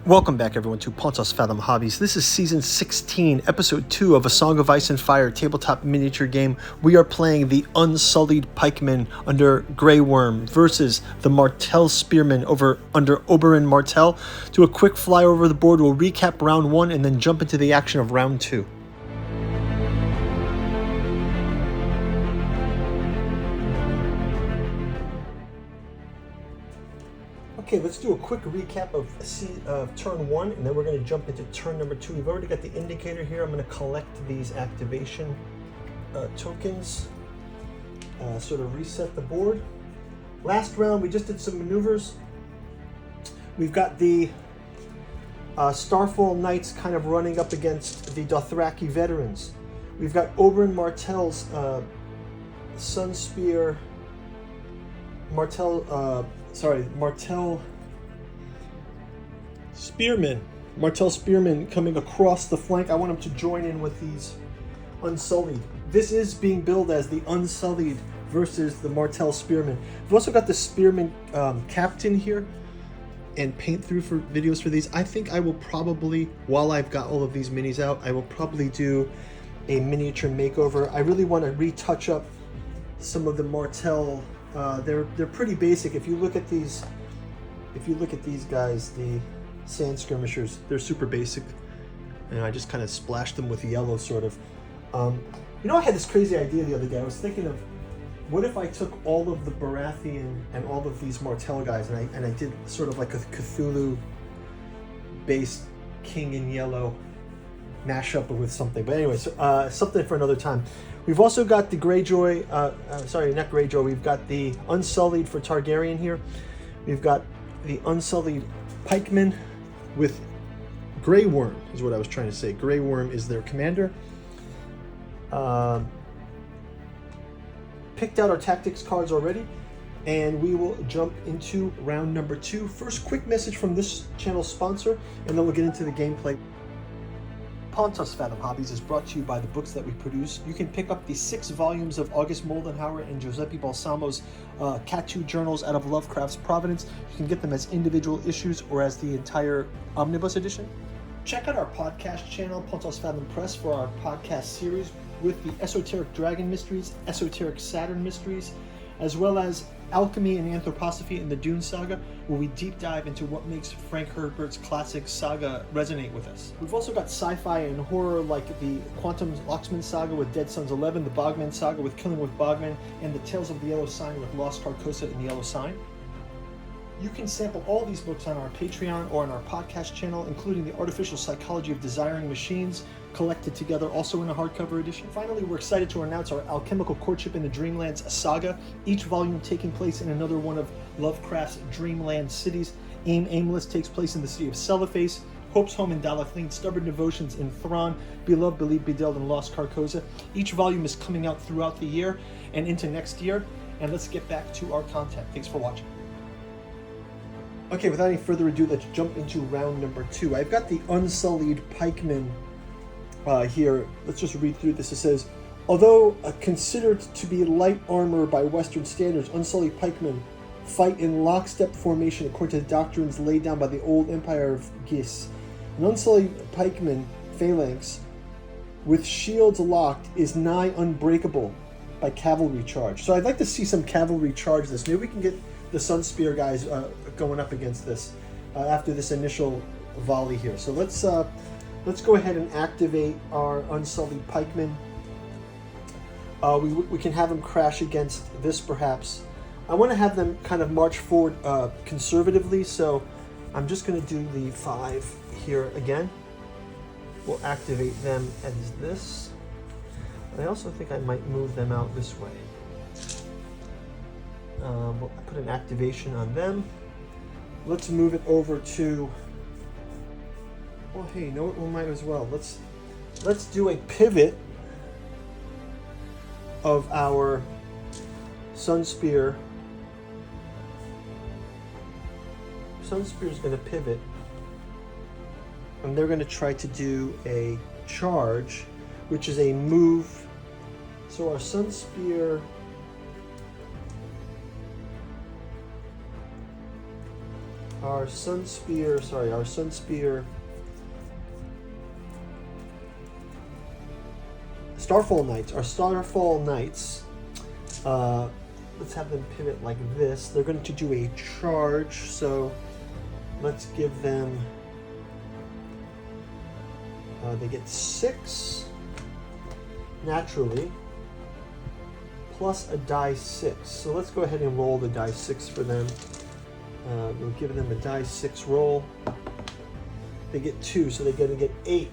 Welcome back, everyone, to Pontos Fathom Hobbies. This is Season 16, Episode 2 of A Song of Ice and Fire tabletop miniature game. We are playing the Unsullied Pikemen under Grey Worm versus the Martell Spearmen under Oberyn Martell. Do a quick fly over the board, we'll recap Round 1 and then jump into the action of Round 2. Okay, let's do a quick recap of turn 1, and then we're going to jump into turn number 2. We've already got the indicator here. I'm going to collect these activation tokens, sort of reset the board. Last round, we just did some maneuvers. We've got the Starfall Knights kind of running up against the Dothraki veterans. We've got Oberyn Martell's Sunspear, Martell Spearmen coming across the flank. I want them to join in with these Unsullied. This is being billed as the Unsullied versus the Martell Spearmen. We've also got the Spearmen captain here and paint through for videos for these. I think I will probably, while I've got all of these minis out, I will probably do a miniature makeover. I really want to retouch up some of the Martell. They're pretty basic. If you look at these guys, the sand skirmishers, they're super basic, and I just kind of splashed them with yellow, sort of. I had this crazy idea the other day. I was thinking of, what if I took all of the Baratheon and all of these Martell guys, and I did sort of like a Cthulhu-based King in Yellow mashup with something. But anyways, something for another time. We've also got the Greyjoy, not Greyjoy, we've got the Unsullied for Targaryen here. We've got the Unsullied Pikemen with Grey Worm, is what I was trying to say. Grey Worm is their commander. Picked out our tactics cards already, and we will jump into round number 2. First, quick message from this channel's sponsor, and then we'll get into the gameplay. Pontos Fathom Hobbies is brought to you by the books that we produce. You can pick up the 6 volumes of August Moldenhauer and Giuseppe Balsamo's Catu journals out of Lovecraft's Providence. You can get them as individual issues or as the entire omnibus edition. Check out our podcast channel, Pontos Fathom Press, for our podcast series with the Esoteric Dragon Mysteries, Esoteric Saturn Mysteries, as well as Alchemy and Anthroposophy in the Dune Saga, where we deep dive into what makes Frank Herbert's classic saga resonate with us. We've also got sci-fi and horror like the Quantum Locksman Saga with Dead Sons 11, the Bogman Saga with Killing with Bogman, and the Tales of the Yellow Sign with Lost Carcosa and the Yellow Sign. You can sample all these books on our Patreon or on our podcast channel, including The Artificial Psychology of Desiring Machines, collected together also in a hardcover edition. Finally, we're excited to announce our Alchemical Courtship in the Dreamlands saga, each volume taking place in another one of Lovecraft's dreamland cities. Aimless takes place in the city of Celeface, Hope's Home in Dalaflin, Stubborn Devotions in Thrawn, Beloved, Believed, Bedelled, and Lost Carcosa. Each volume is coming out throughout the year and into next year. And let's get back to our content. Thanks for watching. Okay, without any further ado, let's jump into round number 2. I've got the Unsullied Pikemen here. Let's just read through this. It says, although considered to be light armor by Western standards, Unsullied Pikemen fight in lockstep formation according to the doctrines laid down by the old Empire of Gis. An Unsullied Pikeman phalanx with shields locked is nigh unbreakable by cavalry charge. So I'd like to see some cavalry charge this. Maybe we can get the Sunspear guys going up against this after this initial volley here. So let's go ahead and activate our Unsullied Pikemen. We can have them crash against this perhaps. I want to have them kind of march forward conservatively, so I'm just going to do the 5 here again. We'll activate them as this. And I also think I might move them out this way. We'll put an activation on them. Let's move it over to, well, hey, you know what, we might as well. Let's do a pivot of our Sunspear. Sunspear's going to pivot, and they're going to try to do a charge, which is a move. So our Sunspear our Sun Spear, sorry, our Sun Spear Starfall Knights, our Starfall Knights, let's have them pivot like this. They're going to do a charge, so let's give them, they get 6 naturally, plus a die 6. So let's go ahead and roll the die 6 for them. We'll give them a die 6 roll. They get 2, so they're going to get 8.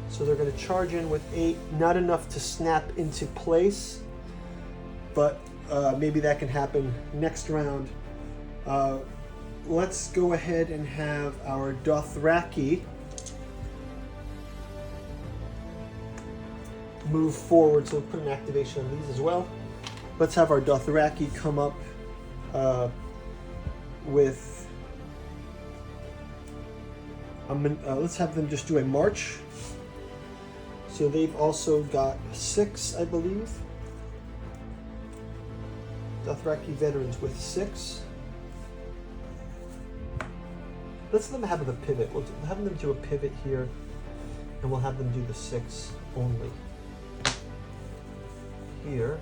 So they're going to charge in with 8. Not enough to snap into place, but maybe that can happen next round. Let's go ahead and have our Dothraki move forward, so we'll put an activation on these as well. Let's have our Dothraki come up with, let's have them just do a march. So they've also got 6, I believe. Dothraki veterans with 6. Let's let them have the pivot. We'll have them do a pivot here, and we'll have them do the 6 only. Here.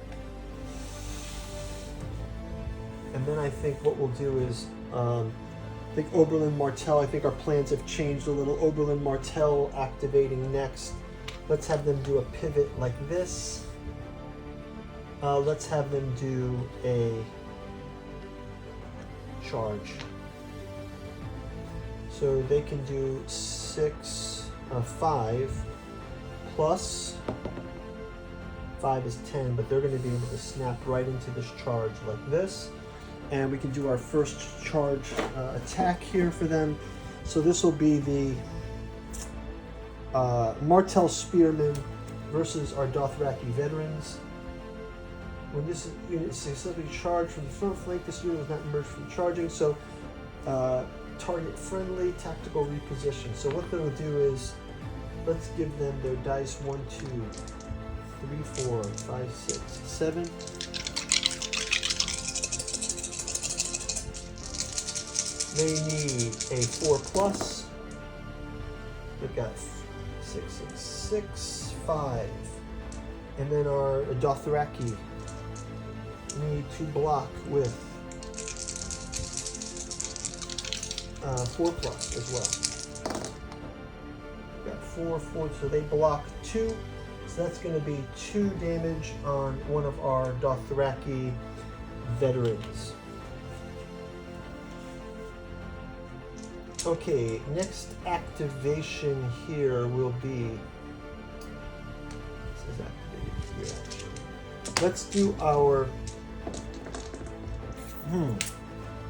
And then I think what we'll do is, I think Oberlin Martell, I think our plans have changed a little. Oberlin Martell activating next. Let's have them do a pivot like this. Let's have them do a charge. So they can do 5 plus 5 is 10, but they're going to be able to snap right into this charge like this. And we can do our first charge attack here for them. So this will be the Martell Spearmen versus our Dothraki veterans. When this unit is successfully charged from the front flank, this unit is not emerged from charging, so target friendly, tactical reposition. So what they'll do is, let's give them their dice 1, 2, 3, 4, 5, 6, 7. They need a 4 plus. They've got 6, 6, 6, 5. And then our Dothraki need to block with 4 plus as well. We've got 4, 4, so they block 2. So that's going to be 2 damage on one of our Dothraki veterans. Okay, next activation here will be, this is activated here actually. Let's do our,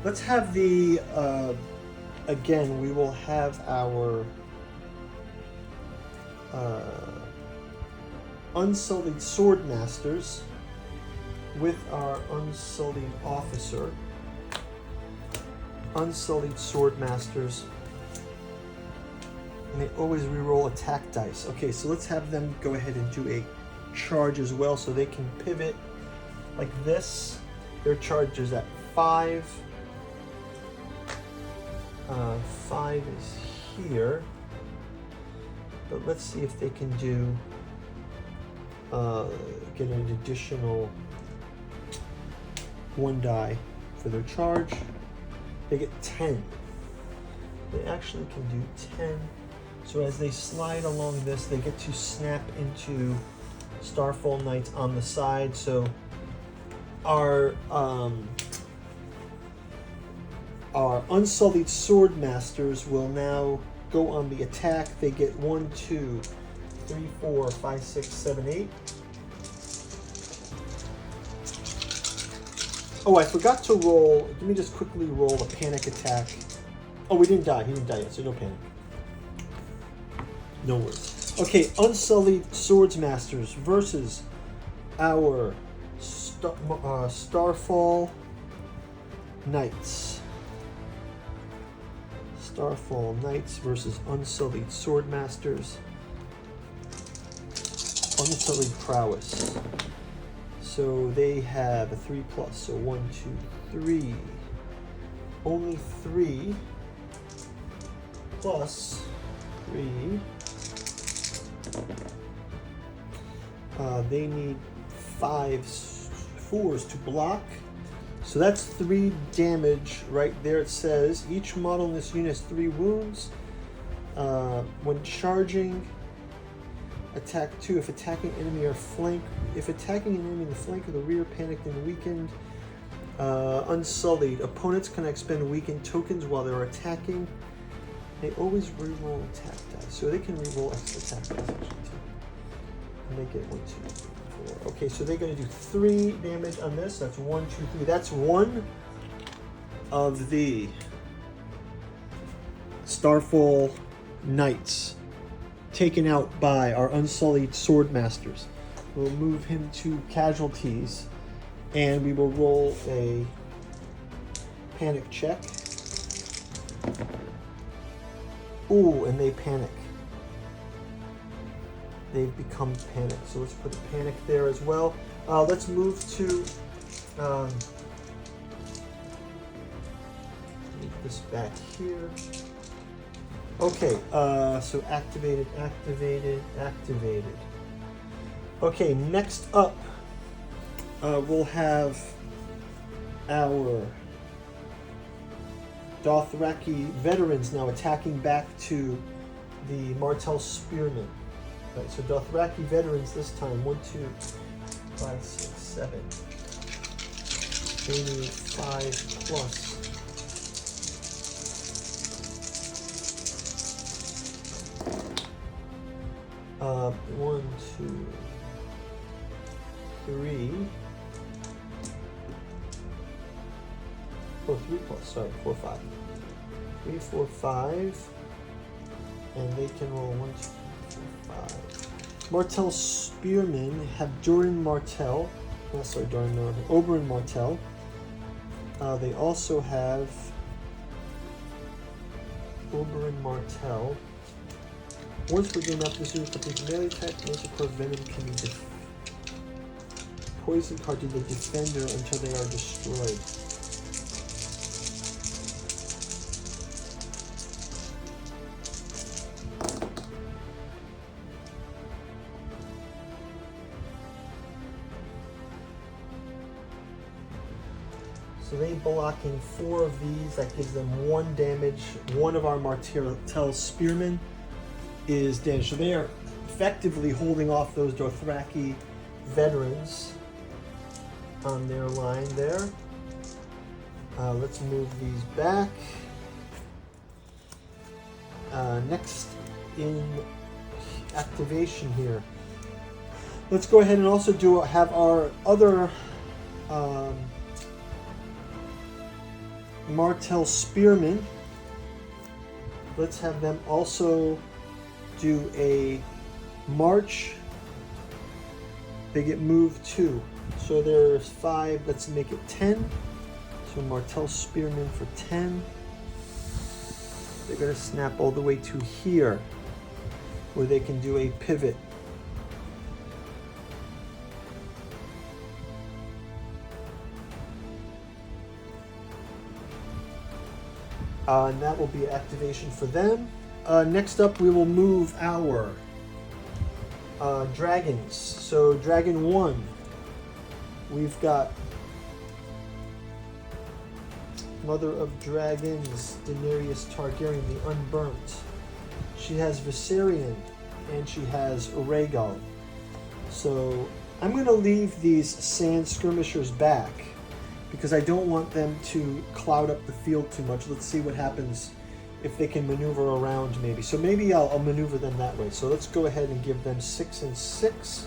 let's have the, again, we will have our Unsullied Swordmasters with our Unsullied Officer. Unsullied Swordmasters, and they always reroll attack dice. Okay, so let's have them go ahead and do a charge as well, so they can pivot like this. Their charge is at 5. 5 is here, but let's see if they can do get an additional 1 die for their charge. They get 10. They actually can do 10. So as they slide along this, they get to snap into Starfall Knights on the side. So our Unsullied Swordmasters will now go on the attack. They get 1, 2, 3, 4, 5, 6, 7, 8. Oh, I forgot to roll. Let me just quickly roll a panic attack. Oh, we didn't die. He didn't die yet, so no panic. No worries. Okay, Unsullied Swordsmasters versus our Starfall Knights. Starfall Knights versus Unsullied Swordmasters. Unsullied Prowess. So they have a 3 plus, so 1, 2, 3. only 3 plus 3. They need 4s to block. So that's 3 damage right there. It says each model in this unit has 3 wounds. When charging, attack 2 if attacking enemy or flank. If attacking an enemy in the flank or the rear, panicked and weakened. Unsullied. Opponents can expend weakened tokens while they're attacking. They always reroll attack dice, so they can reroll extra attack dice actually too. And they get 1, 2, 3, 4. Okay, so they're going to do 3 damage on this. That's 1, 2, 3. That's one of the Starfall Knights taken out by our Unsullied Sword Masters. We'll move him to casualties, and we will roll a panic check. Ooh, and they panic. They've become panicked. So let's put a panic there as well. Let's move to move this back here. Okay, so activated. Okay, next up, we'll have our Dothraki veterans now attacking back to the Martell Spearmen. Right, so Dothraki veterans this time. 1, 2, 5, 6, 7. They need 5 plus. One, 2, 3. Oh, 3 plus. Sorry, 4, 5. 3, 4, 5, and they can roll 1, 2, 3, 4, 5. Martell Spearmen have Oberyn Martell. They also have Oberyn Martell. Once we gain up this unit complete melee attack, most of course venom can be poison card to the defender until they are destroyed. So they blocking 4 of these. That gives them 1 damage. One of our Martell Spearmen is damaged. So they are effectively holding off those Dothraki veterans on their line there. Let's move these back. Next in activation here, let's go ahead and also have our other Martell Spearmen. Let's have them also do a march. They get moved 2. So there's 5. Let's make it 10. So Martell Spearmen for 10. They're going to snap all the way to here, where they can do a pivot. And that will be activation for them. Next up, we will move our dragons. So Dragon 1, we've got Mother of Dragons, Daenerys Targaryen, the Unburnt. She has Viserion, and she has Rhaegal. So I'm going to leave these sand skirmishers back, because I don't want them to cloud up the field too much. Let's see what happens if they can maneuver around maybe. So maybe I'll maneuver them that way. So let's go ahead and give them 6 and 6.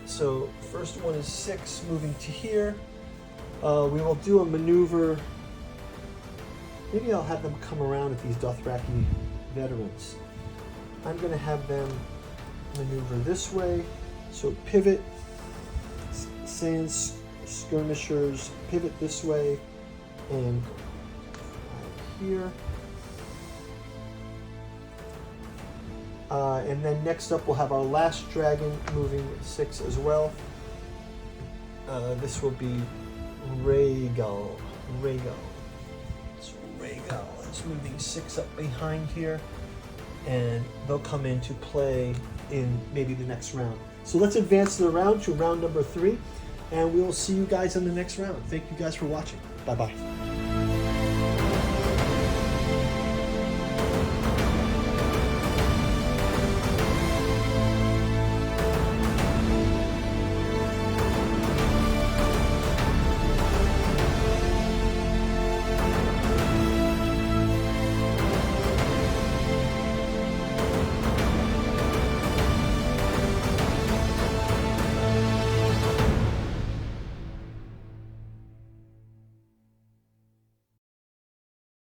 So first one is 6, moving to here. We will do a maneuver. Maybe I'll have them come around at these Dothraki veterans. I'm going to have them maneuver this way. So pivot, sand skirmishers, pivot this way, and here. And then next up we'll have our last dragon moving 6 as well. This will be Rhaegal. you go. Let's move these 6 up behind here, and they'll come in to play in maybe the next round. So let's advance to round number 3, and we will see you guys in the next round. Thank you guys for watching. Bye-bye.